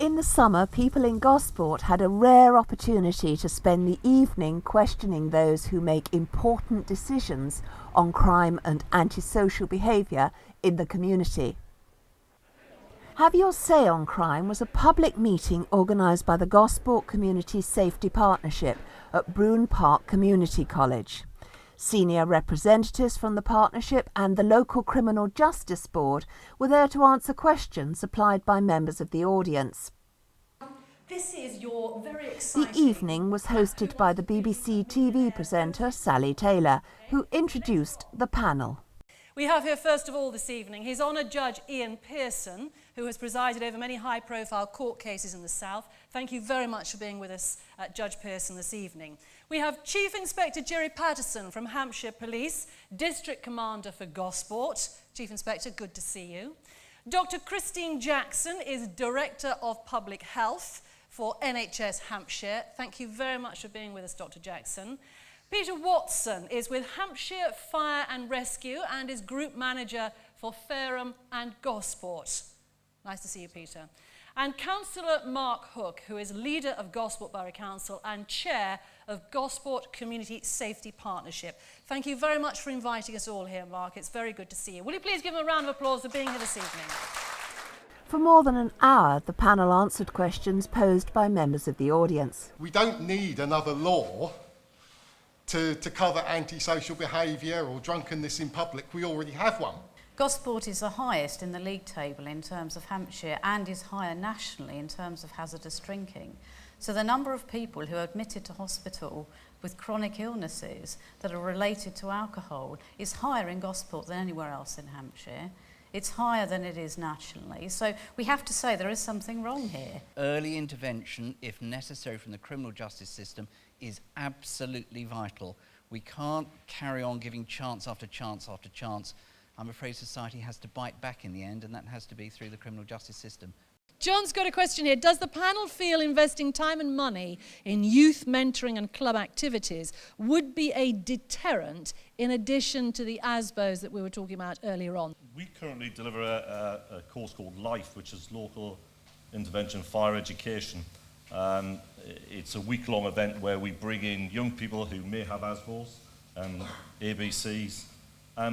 In the summer, people in Gosport had a rare opportunity to spend the evening questioning those who make important decisions on crime and antisocial behaviour in the community. Have Your Say on Crime was a public meeting organised by the Gosport Community Safety Partnership at Broome Park Community College. Senior representatives from the partnership and the local Criminal Justice Board were there to answer questions supplied by members of the audience. This is your very exciting... The evening was hosted by the BBC TV presenter Sally Taylor, who introduced the panel. We have here, first of all, this evening, His Honour Judge Ian Pearson, who has presided over many high-profile court cases in the South. Thank you very much for being with us, Judge Pearson, this evening. We have Chief Inspector Jerry Patterson from Hampshire Police, District Commander for Gosport. Chief Inspector, good to see you. Dr. Christine Jackson is Director of Public Health for NHS Hampshire. Thank you very much for being with us, Dr. Jackson. Peter Watson is with Hampshire Fire and Rescue and is Group Manager for Fareham and Gosport. Nice to see you, Peter. And Councillor Mark Hook, who is Leader of Gosport Borough Council and Chair of Gosport Community Safety Partnership. Thank you very much for inviting us all here, Mark. It's very good to see you. Will you please give him a round of applause for being here this evening? For more than an hour, the panel answered questions posed by members of the audience. We don't need another law to cover antisocial behaviour or drunkenness in public. We already have one. Gosport is the highest in the league table in terms of Hampshire and is higher nationally in terms of hazardous drinking. So the number of people who are admitted to hospital with chronic illnesses that are related to alcohol is higher in Gosport than anywhere else in Hampshire. It's higher than it is nationally. So we have to say there is something wrong here. Early intervention, if necessary from the criminal justice system, is absolutely vital. We can't carry on giving chance after chance after chance. I'm afraid society has to bite back in the end, and that has to be through the criminal justice system. John's got a question here. Does the panel feel investing time and money in youth mentoring and club activities would be a deterrent in addition to the ASBOs that we were talking about earlier on? We currently deliver a course called LIFE, which is Local Intervention Fire Education. It's a week-long event where we bring in young people who may have ASBOs and ABCs,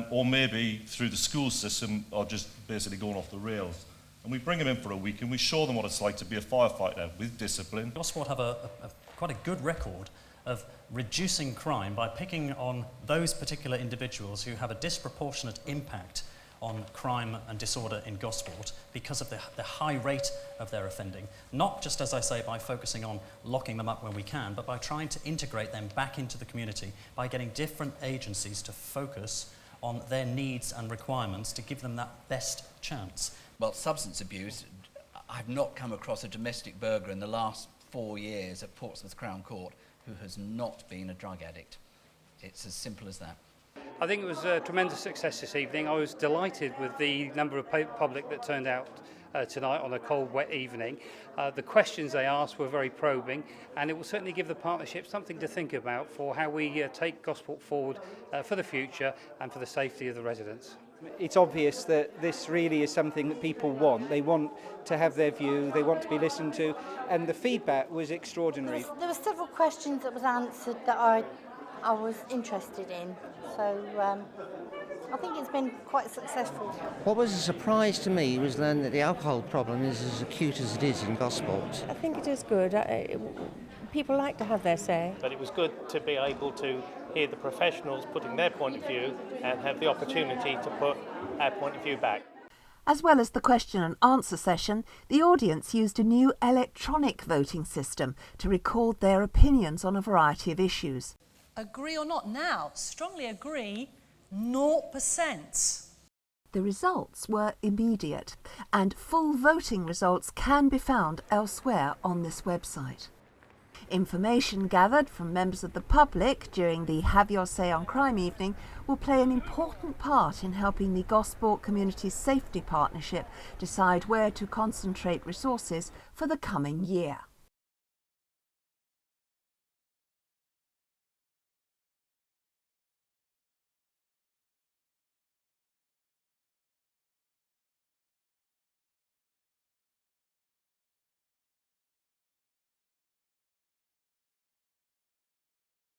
or maybe through the school system are just basically going off the rails. And we bring them in for a week and we show them what it's like to be a firefighter with discipline. Gosport have quite a good record of reducing crime by picking on those particular individuals who have a disproportionate impact on crime and disorder in Gosport because of the high rate of their offending. Not just, as I say, by focusing on locking them up when we can, but by trying to integrate them back into the community, by getting different agencies to focus on their needs and requirements to give them that best chance. Well, substance abuse, I've not come across a domestic burglar in the last 4 years at Portsmouth Crown Court who has not been a drug addict. It's as simple as that. I think it was a tremendous success this evening. I was delighted with the number of public that turned out tonight on a cold, wet evening. The questions they asked were very probing, and it will certainly give the partnership something to think about for how we take Gosport forward for the future and for the safety of the residents. It's obvious that this really is something that people want. They want to have their view, they want to be listened to, and the feedback was extraordinary. There were several questions that was answered that I was interested in, so I think it's been quite successful. What was a surprise to me was then that the alcohol problem is as acute as it is in Gosport. I think it is good. People like to have their say. But it was good to be able to hear the professionals putting their point of view and have the opportunity to put our point of view back. As well as the question and answer session, the audience used a new electronic voting system to record their opinions on a variety of issues. Agree or not? Now, strongly agree, 0%. The results were immediate, and full voting results can be found elsewhere on this website. Information gathered from members of the public during the Have Your Say on Crime evening will play an important part in helping the Gosport Community Safety Partnership decide where to concentrate resources for the coming year.